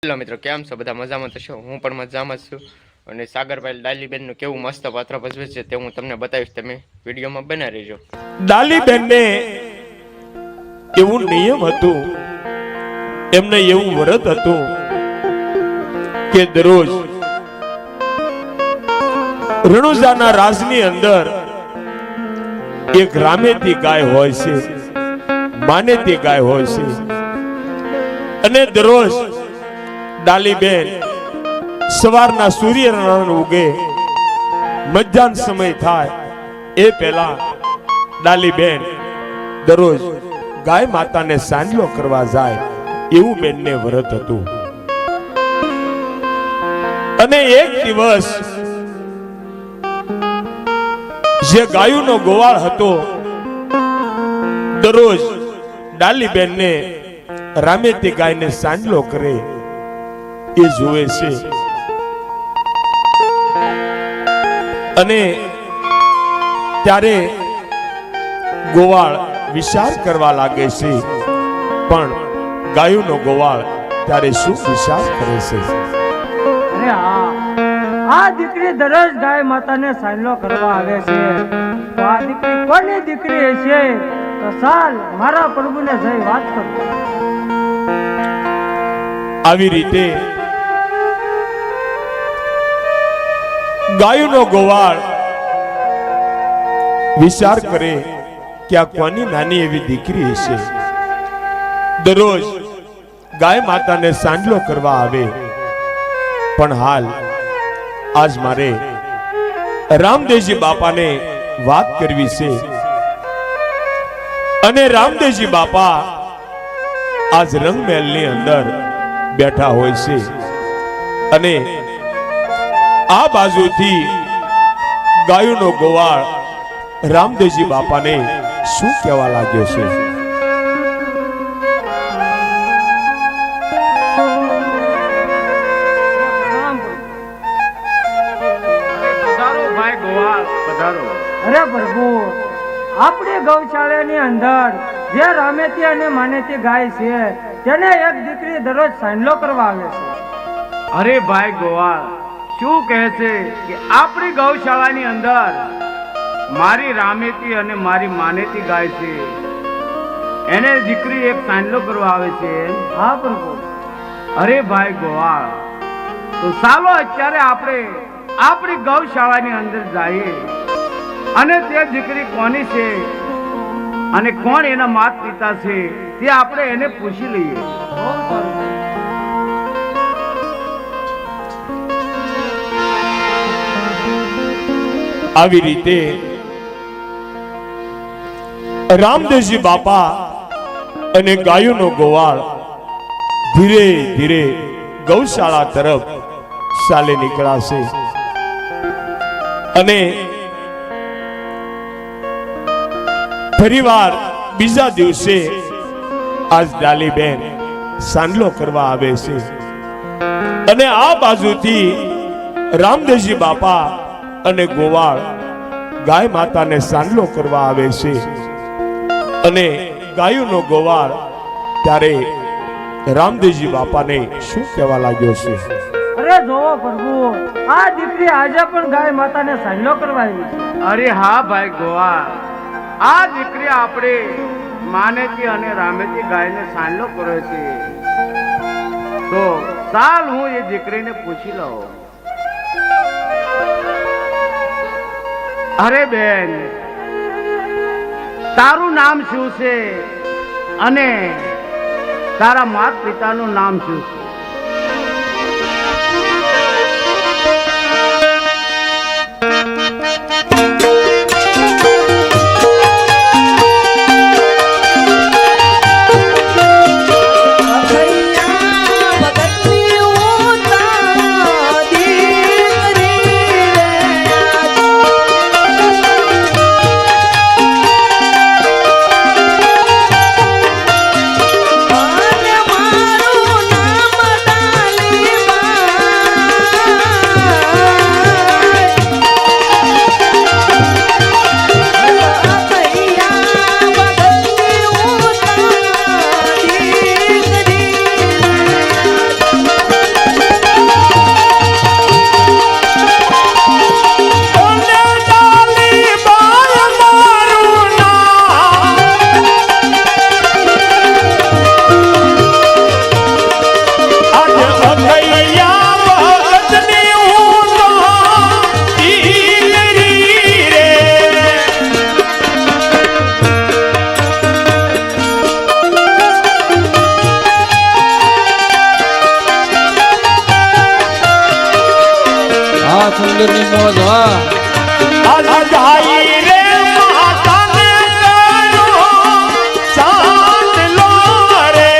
Hello મિત્રો, કેમ છો? બધા મજામાં તો છો? હું પણ મજામાં છું. અને સાગરભાઈ ડાલીબેનનું કેવું મસ્ત પાત્ર ભજવે છે તે હું તમને બતાવીશ, તમે વિડીયોમાં બના રહેજો. ડાલીબેનને એવું નિયમ હતું, એમને એવું વ્રત હતું કે દરરોજ રણુજાના રાજની અંદર એક રામેતી ગાય હોય છે, માનેતી ગાય હોય છે, અને દરરોજ ડાલીબેન સવારના સૂર્યનારાયણ ઉગે, મધ્યાહન સમય થાય એ પહેલા ડાલીબેન દરરોજ ગાય માતાને સાંજલો કરવા જાય, એવું બેનને વ્રત હતું. અને એક દિવસ જે ગાયોનો ગોવાળ હતો, દરરોજ ડાલીબેનને રામેતી ગાયને સાંજલો કરે એ જોવે છે. અને ત્યારે ગોવાળ વિચાર કરવા લાગે છે, પણ ગાયોનો ગોવાળ ત્યારે શું વિચાર કરે છે? અરે આ દીકરી દરરોજ ગાય માતાને સાંજલો કરવા આવે છે, તો આ દીકરી કોની દીકરી છે? તો ચાલ મારા પ્રભુને જઈ વાત કરું. આવી રીતે ગાયોનો ગોવાળ વિચાર કરે કે આ કોની નાની એવી દીકરી હશે, દરરોજ ગાય માતાને સાંજલો કરવા આવે. પણ હાલ આજ મારે રામદેવજી બાપાને વાત કરવી છે. અને રામદેવજી બાપા આજ રંગમહેલની અંદર બેઠા હોય છે, અને આ બાજુથી ગાયોનો ગોવાળ રામદેવજી બાપાને શું કહેવા લાગ્યો છે? અરે પ્રભુ, આપણી ગૌશાળાની અંદર જે રામેતી અને માનેતી ગાય છે, તેને એક દીકરી દરરોજ સાંજલો કરવા આવે છે. અરે ભાઈ ગોવાળ, શું કહે છે કે આપણી ગૌશાળાની અંદર મારી રામેતી અને મારી માનેતી ગાય છે, એને દીકરી એક સાંજલો કરવા આવે છે? હા પ્રભુ. અરે ભાઈ ગોવાળ, તો ચાલો અત્યારે આપણે આપણી ગૌશાળાની અંદર જઈએ અને તે દીકરી કોની છે અને કોણ એના માતા પિતા છે તે આપણે એને પૂછી લઈએ. આવી રીતે રામદેવજી બાપા અને ગાયોનો ગોવાળ ધીરે ધીરે ગૌશાળા તરફ ચાલે નીકળાશે. અને ફરીવાર બીજા દિવસે આજ ડાલીબેન સાંજલો કરવા આવે છે, અને આ બાજુથી રામદેવજી બાપા અને ગોવાળ ગાય માતાને સાંજલો કરવા આવે છે. અને ગાયોનો ગોવાળ ત્યારે રામદેવજી બાપાને શું કહેવા લાગ્યો છે? અરે જોવો પ્રભુ, આ દીકરી આજે પણ ગાય માતાને સાંજલો કરવા આવી છે. અરે હા ભાઈ ગોવાળ, આ દીકરી આપણે માનેતી અને રામેતી ગાયને સાંજલો કરે છે, તો ચાલ હું એ દીકરીને પૂછી લઉં. અરે બેન, તારું નામ શું છે અને તારા માતા પિતાનું નામ શું છે? મારું નામ બેંગ્લોરની મોજ હો. અલગાઈ રે માતાને તારો ચાંદલો રે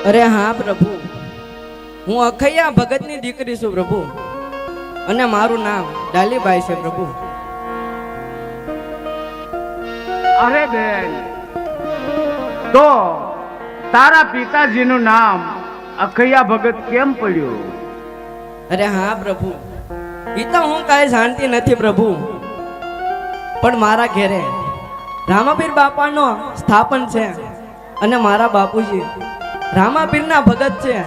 અરે હા પ્રભુ, હું અખૈયા ભગતની દીકરી છું પ્રભુ, અને મારું નામ ડાલીબાઈ છે પ્રભુ. અરે બેન, તો તારા પિતાજીનું નામ અખૈયા ભગત કેમ પડ્યું? અરે હા પ્રભુ, એ તો હું કાંઈ જાણતી નથી પ્રભુ, પણ મારા ઘેરે રામાપીર બાપાનો સ્થાપન છે અને મારા બાપુજી રામાપીરના ભગત છે,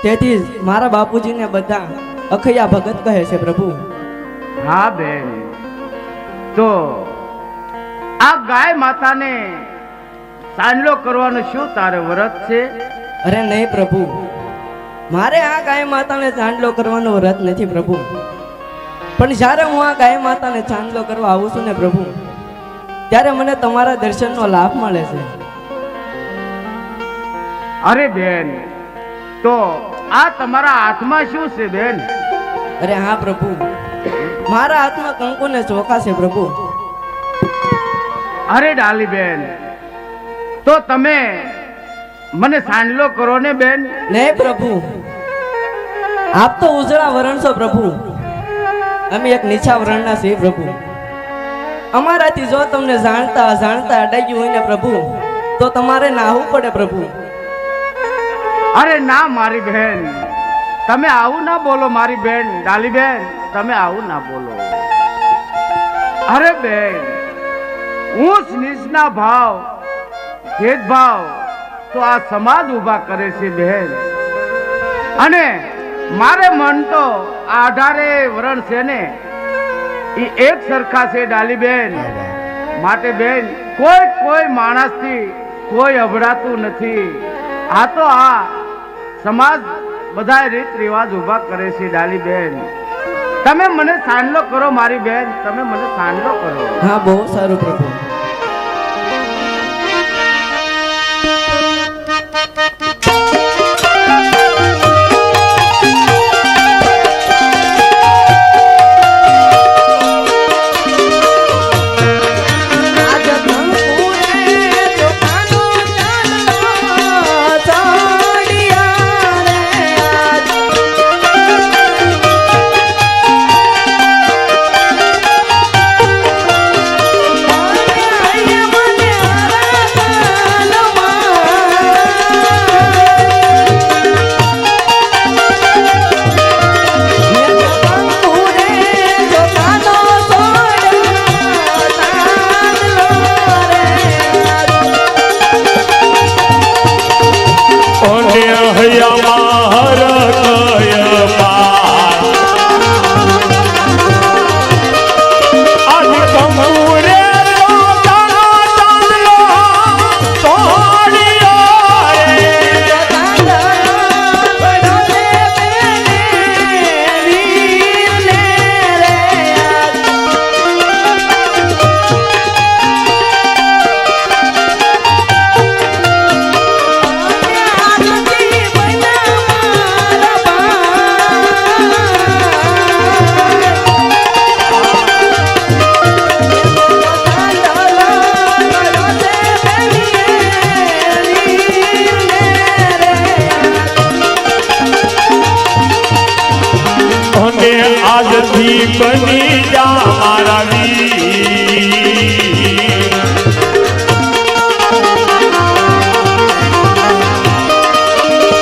તેથી જ મારા બાપુજીને બધા અખૈયા ભગત કહે છે પ્રભુ. હા બેન, તો આ ગાય માતાને સાંડલો કરવાનો શું તારે વ્રત છે? અરે નહીં પ્રભુ, મારે આ ગાય માતાને ચાંદલો કરવાનો વ્રત નથી પ્રભુ, પણ જ્યારે હું આ ગાય માતાને ચાંદલો કરવા આવું છું ને પ્રભુ, ત્યારે મને તમારા દર્શનનો લાભ મળે છે. અરે બેન, તો આ તમારા હાથમાં શું છે બેન? અરે હા પ્રભુ, મારા હાથમાં કંકુ ને ચોખા છે પ્રભુ. અરે ડાલી બેન, તો તમે મને સાંડલો કરો ને બેન. નહીં પ્રભુ, આપ તો ઉજળા વરણ છો પ્રભુ, અમે એક નીચા વરણના છીએ પ્રભુ. અમારાથી જો તમને જાણતા અડાગ્યું હોય ને પ્રભુ, તો તમારે નાહવું પડે પ્રભુ. અરે ના મારી બહેન, તમે આવું ના બોલો મારી બેન. ડાલી બેન, તમે આવું ના બોલો. અરે બેન, ઊંચ નીચના ભાવ ભેદભાવ તો આ સમાજ ઊભા કરે છે બેન, અને મારે મન તો આ 18 વરણ છે ને એ એક સરખા છે ડાલી બેન. માટે બેન, કોઈ માણસથી કોઈ અભડાતું નથી. આ તો આ સમાજ બધા રીત રિવાજ ઊભા કરે છે ડાલી બેન. તમે મને સાંડલો કરો મારી બેન, તમે મને સાંડલો કરો. હા, બહુ સારું પ્રભુ. આજથી બની જા મારા વીર,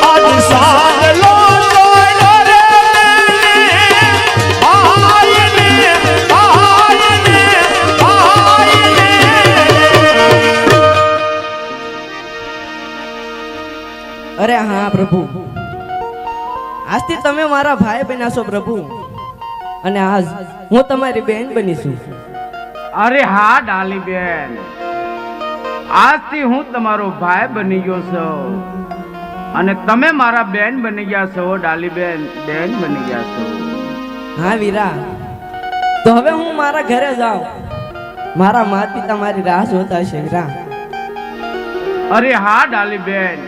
આજ સાંડલો જોડો રે ભાઈને ભાઈને હા પ્રભુ, આજથી તમે મારા ભાઈ બન્યા છો પ્રભુ, અને આજ હું તમારી બહેન બનીશું. અરે હા ડાલી બેન, આજથી હું તમારો ભાઈ બની ગયો છું અને તમે મારા બેન બની ગયા છો. ડાલી બેન બેન બની ગયા છો. હા વીરા, તો હવે હું મારા ઘરે જાઉં. મારા માતા પિતા મારી રાહ જોતા હશે વીરા. અરે હા ડાલી બેન,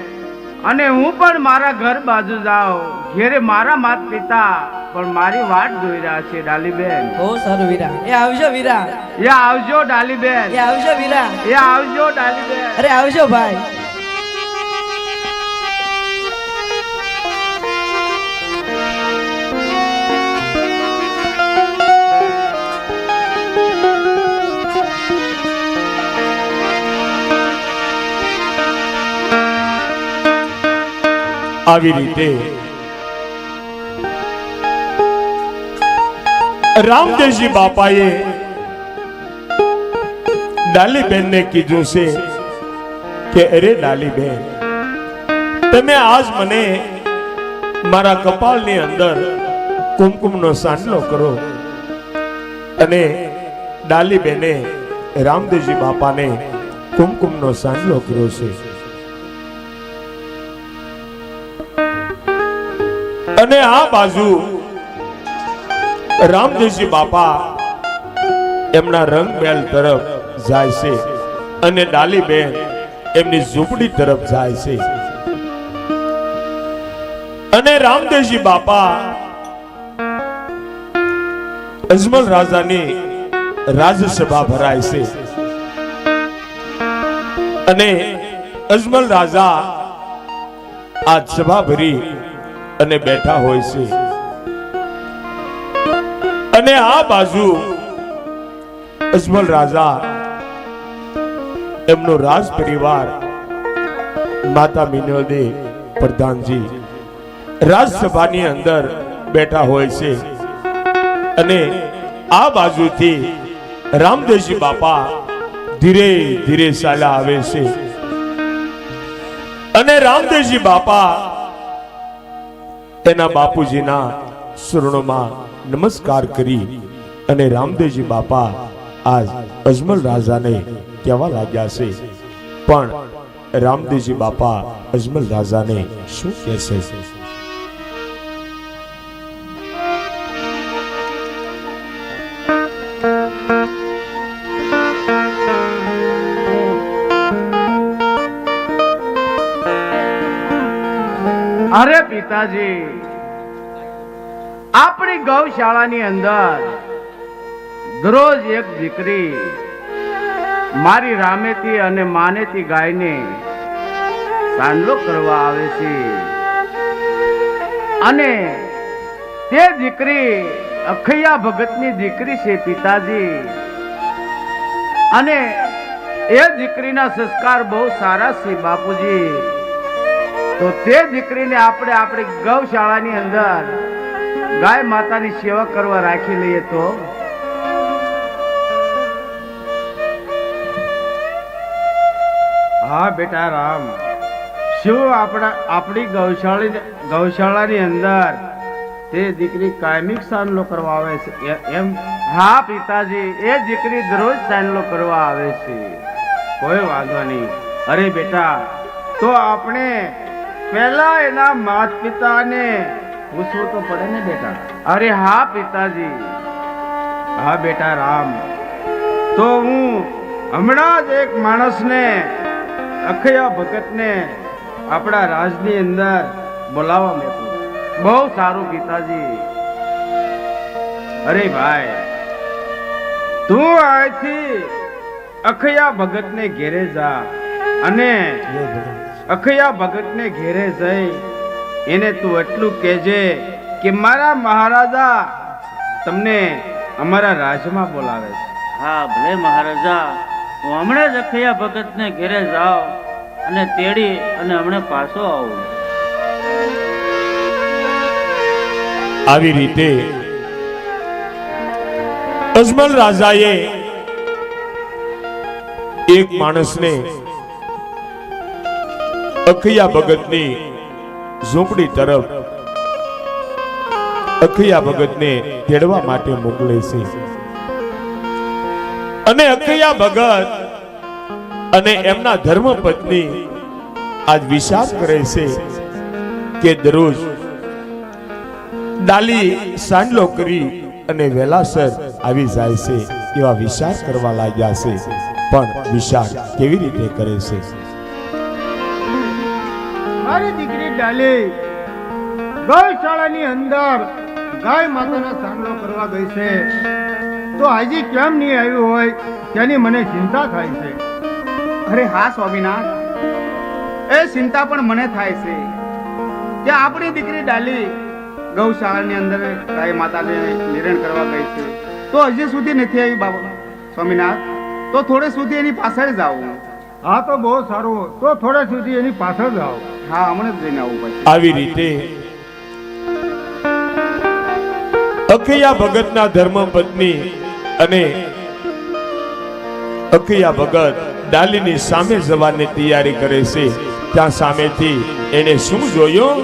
અને હું પણ મારા ઘર બાજુ જાઉં. ઘેરે મારા માતા પિતા પણ મારી વાટ જોઈ રહ્યા છે. ડાલી બેન બહુ સારું વીરા. એ આવજો વીરા. એ આવજો ડાલી બેન. એ આવજો વીરા. એ આવજો ડાલી બેન. અરે આવજો ભાઈ. આવી રીતે રામદેવજી બાપાએ ડાલીબેન ને કીધું છે કે અરે ડાલીબેન, તમે આજ મને મારા કપાળની અંદર કુમકુમનો સાંડલો કરો. અને ડાલીબેને રામદેવજી બાપાને કુમકુમનો સાંડલો કર્યો છે. અને આ બાજુ રામદેવજી બાપા એમના રંગમહેલ તરફ જાય છે અને ડાલીબેન એમની ઝૂંપડી તરફ જાય છે. અને રામદેવજી બાપા અજમલ રાજાની રાજસભા ભરાય છે અને અજમલ રાજા આ સભા ભરી અને બેઠા હોય છે. અને આ બાજુ અજમલ રાજા એમનો રાજ પરિવાર માતા મિનોદે પ્રધાનજી રાજસભાની અંદર બેઠા હોય છે. અને આ બાજુથી રામદેવજી બાપા ધીરે ધીરે ચાલ્યા આવે છે. અને રામદેવજી બાપા એના બાપુજીના શરણોમાં નમસ્કાર કરી અને રામદેવજી બાપા આજ અજમલ રાજાને કહેવા લાગ્યા છે. પણ રામદેવજી બાપા અજમલ રાજાને શું કહેશે? અરે પિતાજી, આપણી ગૌશાળાની અંદર દરરોજ એક દીકરી મારી રામેથી અને માનેથી ગાયને સાંડલો કરવા આવે છે. અને તે દીકરી અખૈયા ભગતની દીકરી છે પિતાજી. અને એ દીકરીના સંસ્કાર બહુ સારા છે બાપુજી. તો તે દીકરીને આપણે આપણી ગૌશાળાની અંદર ગાય માતાની સેવા કરવા રાખી લઈએ તો? હા બેટા રામ, શું આપણી ગૌશાળાની અંદર તે દીકરી કાયમિક સાંડલો કરવા આવે છે એમ? હા પિતાજી, એ દીકરી દરરોજ સાંડલો કરવા આવે છે. કોઈ વાંધો નહીં. અરે બેટા, તો આપણે પહેલા એના માતા પિતાને પૂછવું તો પડે ને બેટા? અરે હા પિતાજી. હા બેટા રામ, તો હું હમણાં જ એક માણસને અખૈયા ભગતને આપણા રાજની અંદર બોલાવવા મેકું. બહુ સારું પિતાજી. અરે ભાઈ, તું અહીંથી અખૈયા ભગતને ઘેરે જા અને અખૈયા ભગતને ઘેરે જઈ એને તું એટલું કહેજે કે મારા મહારાજા તમને અમારા રાજમાં બોલાવે છે. હા ભલે મહારાજા, હું હમણાં જ અખૈયા ભગતને ઘેરે જાઉં અને તેડી અને હમણાં પાછો આવું. આવી રીતે અજમલ રાજાએ એક માણસને અખૈયા ભગતની ઝૂંપડી તરફ અખૈયા ભગતને તેડવા માટે મોકલે છે અને અખૈયા ભગત અને એમના ધર્મપત્ની આજ વિચાર કરે છે કે દરરોજ ડાલી સાંડલો કરી અને વેલાસર આવી જાય છે એવા વિચાર કરવા લાગ્યા છે પણ વિચાર કેવી રીતે કરે છે? મારી દીકરી ડાલી ગૌશાળાની અંદર ગાય માતાનો સામનો કરવા ગઈ છે તો હજી કેમ નહીં આવ્યું હોય તેની મને ચિંતા થાય છે. અરે હા સ્વામિનાથ, એ ચિંતા પણ મને થાય છે કે આપણી દીકરી ડાલી ગૌશાળાની અંદર ગાય માતાને નિરણ કરવા ગઈ છે તો હજી સુધી નથી આવી બાબા સ્વામિનાથ. તો થોડે સુધી એની પાછળ જાઉં. હા તો બહુ સારું, તો થોડા સુધી એની પાછળ જાઓ. હા, હમણાં જ જઈને આવું પછી. આવી રીતે અખૈયા ભગતના ધર્મપત્ની અને અખૈયા ભગત ડાલીની સામે જવાની તૈયારી કરે છે. ત્યાં સામેથી એને શું જોયું?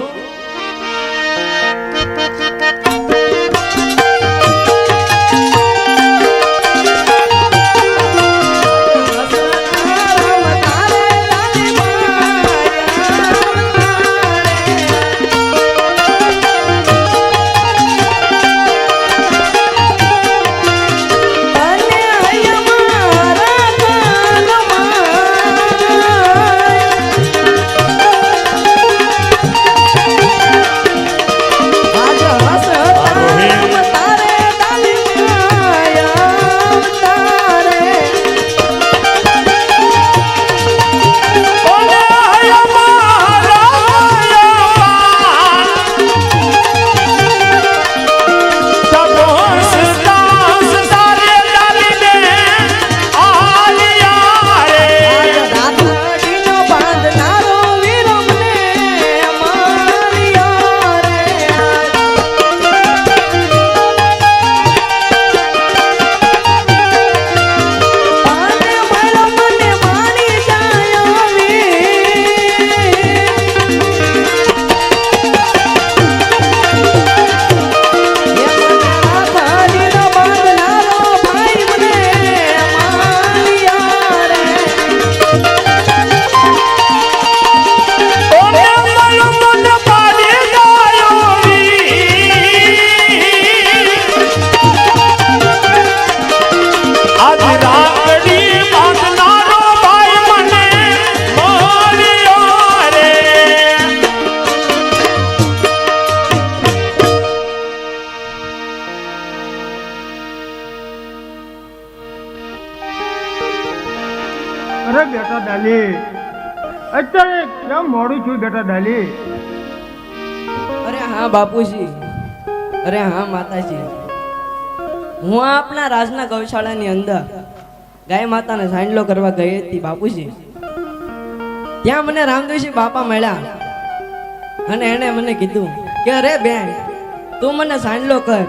અરે બેટા ડાલી, અત્યારે કેમ મોડું છું બેટા ડાલી? અરે હા બાપુજી, અરે હા માતાજી, હું આપના રાજના ગૌશાળાની અંદર ગાય માતાને સાંડલો કરવા ગઈ હતી બાપુજી. ત્યાં મને રામદેવજી બાપા મળ્યા અને એને મને કીધું કે અરે બેન તું મને સાંડલો કર.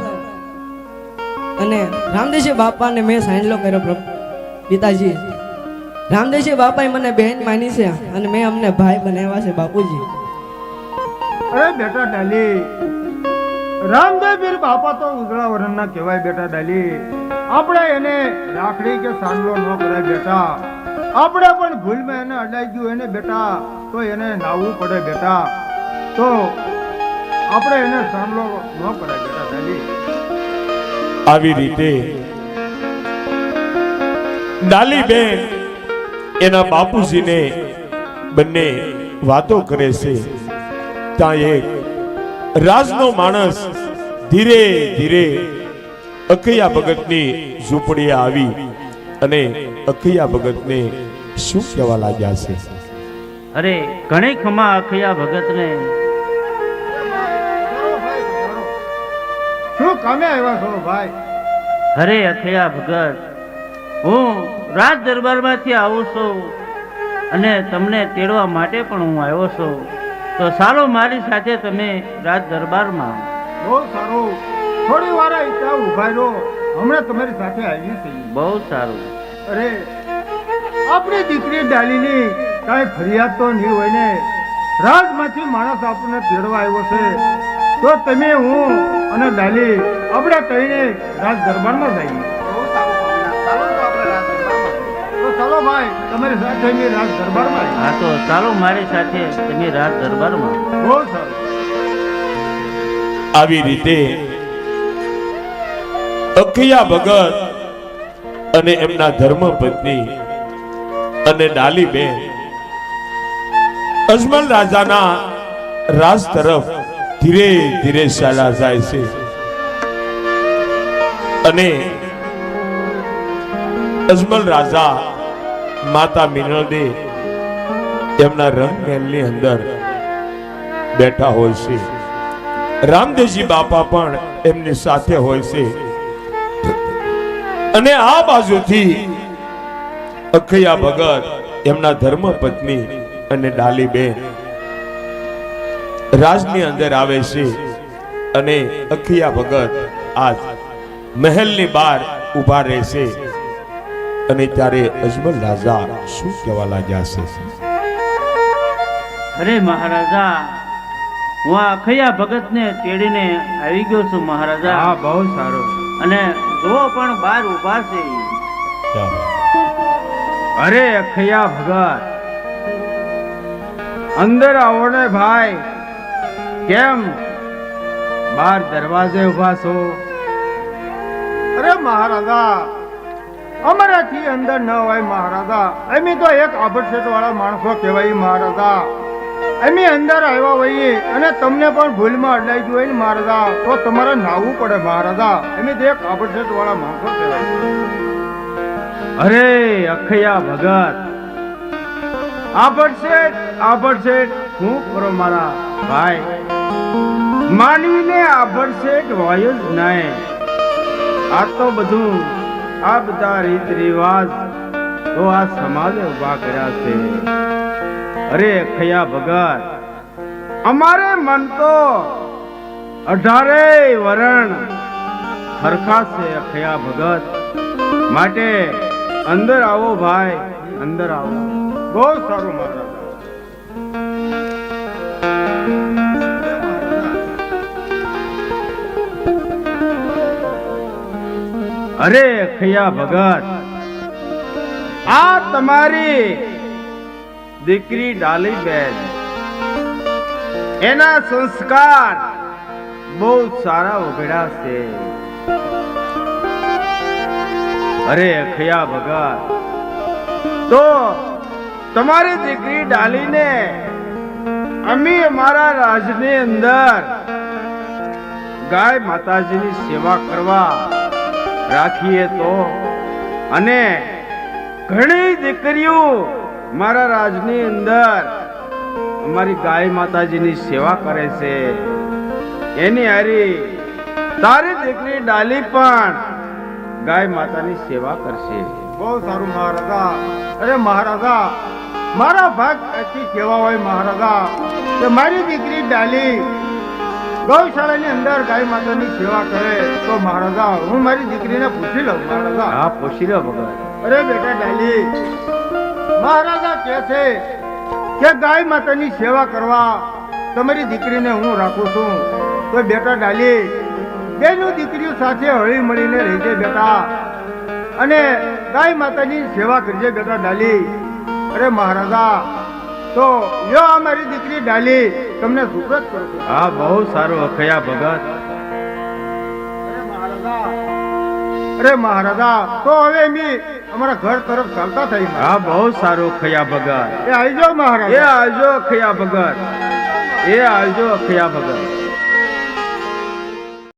અને રામદેવજી બાપાને મેં સાંડલો કર્યો પિતાજી. રામદેવજી બાપાએ મને બહેન માની છે અને મેં અમને ભાઈ બનાવ્યા છે બાપુજી. અરે બેટા ડાલી, રામદેવપીર બાપા તો ઉજળા વરણના કહેવાય બેટા ડાલી. આપણે એને રાખડી કે સાંડલો ન કરાય બેટા. આપણે પણ ભૂલમાં એને અડાઈ ગયું એને બેટા તો એને નાવવું પડે બેટા. તો આપણે એને સાંડલો ન કરાય બેટા ડાલી. આવી રીતે ડાલી બેન એના બાપુજીને બંને વાતો કરે છે. ત્યાં એક રાજનો માણસ ધીરે ધીરે અખૈયા ભગતની ઝૂંપડીએ આવી અને અખૈયા ભગતને શું કહેવા લાગ્યા છે? અરે ઘણી ખમા અખૈયા ભગતને. શું કામે આવ્યા છો ભાઈ? અરે અખૈયા ભગત, હું રાજ દરબારમાંથી આવું છું અને તમને તેડવા માટે પણ હું આવ્યો છું. તો ચાલો મારી સાથે તમે રાજ દરબારમાં. બહુ સારું, થોડી વાર ત્યાં ઉભા રહો, હમણાં તમારી સાથે આવી છે. બહુ સારું. અરે આપણી દીકરી ડાલીની કાંઈ ફરિયાદ તો નહીં હોય ને? રાજમાંથી માણસ આપણને તેડવા આવ્યો છે, તો તમે હું અને ડાલી આપણે કહીને રાજ દરબારમાં જઈએ. બહુ સારું સ્વામિનાથ. ચાલો તો આપણે રાજ દરબારમાં જઈએ. તો ચાલો ભાઈ, તમારી સાથે અમે રાજ દરબારમાં આવીએ. હા તો ચાલો મારી સાથે તમે રાજ દરબારમાં. બહુ સારું. આવી રીતે અખિયા ભગત અને એમના ધર્મપત્ની અને ડાલીબેન અજમલ રાજાના રાજ તરફ ધીરે ધીરે ચાલ્યા જાય છે અને અજમલ રાજા માતા મિનળદે એમના રંગમહેલની અંદર બેઠા હોય છે. રામદેવજી બાપા પણ એમની સાથે હોય છે અને આ બાજુથી અખિયા ભગત એમના ધર્મપત્ની અને ડાલીબેન રાજની અંદર આવે છે અને અખિયા ભગત આજ મહેલની બહાર ઊભા રહે છે અને ત્યારે અજમલ રાજા શું કહેવા લાગ્યા છે? અરે મહારાજા, હું આ અખિયા ભગતને તેડીને આવી ગયો છું મહારાજા. હા બહુ સારું. અને જો પણ બહાર ઊભા છે. અરે અખિયા ભગત, અંદર આવો ને ભાઈ. કેમ બહાર દરવાજે ઉભા છો? અરે મહારાજા, અમારાથી અંદર ન હોય મહારાજા. અમે તો એક આભડસેટ વાળા માણસો કહેવાય મહારાજા. અમે અંદર આવ્યા હોઈએ અને તમને પણ ભૂલમાં અડાઈ ગયું હોય ને મહારાજા, તો તમારે નાહવું પડે મહારાજા. અમે તો એક આભડસેટ વાળા માણસો કહેવાય. અરે અખિયા ભગત, આભડશેઠ શું કરો મારા ભાઈ? માનવીને આભડશેઠ હોય જ નહીં. આ તો બધું, આ બધા રીત રિવાજ તો આ સમાજે ઉભા કર્યા છે. અરે અખિયા ભગત, અમારે મન તો 18 વરણ હરખા છે અખિયા ભગત. માટે અંદર આવો ભાઈ, અંદર આવો. બહુ સારું મહારાજા. અરે અખિયા ભગત, આ તમારી દીકરી ડાલીબેન, એના સંસ્કાર બહુ સારા ઉઘડ્યા છે. અરે અખિયા ભગત, તો તમારી દીકરી ડાલીને અમે અમારા રાજની અંદર ગાય માતાજીની સેવા કરવા રાખીએ તો, અને ઘણી દીકરીઓ મારા રાજની અંદર અમારી ગાય માતાજીની સેવા કરે છે. એની હારી તારી દીકરી ડાલી પણ ગાય માતાની સેવા કરશે. બહુ સારું મહારાજા. અરે મહારાજા, મારા ભાગ કેવા હોય મહારાજા કે મારી દીકરી ડાલી ગૌશાળાની અંદર ગાય માતાની સેવા કરે, તો મહારાજા હું મારી દીકરીને પૂછી લઉં મહારાજા. હા પૂછી લો ભગત. અરે બેટા ડાલી, મહારાજા કહે છે કે ગાય માતાની સેવા કરવા તમારી દીકરીને હું રાખું છું. તો બેટા ડાલી, બેનું દીકરીઓ સાથે હળી મળીને રહેજે બેટા, અને ગાય માતાની સેવા કરજે બેટા ડાલી. અરે મહારાજા, તો યો અમારી દીકરી ડાલી તમને સુપ્રત કરું છું. હા બહુ સારું અખિયા ભગત. અરે મહારાજા, તો હવે અમે અમારા ઘર તરફ ચાલતા થઈ. હા બહુ સારું અખિયા ભગત. એ આવી જાઓ એ મહારાજા. આવજો અખિયા ભગત, એ આવજો અખિયા ભગત.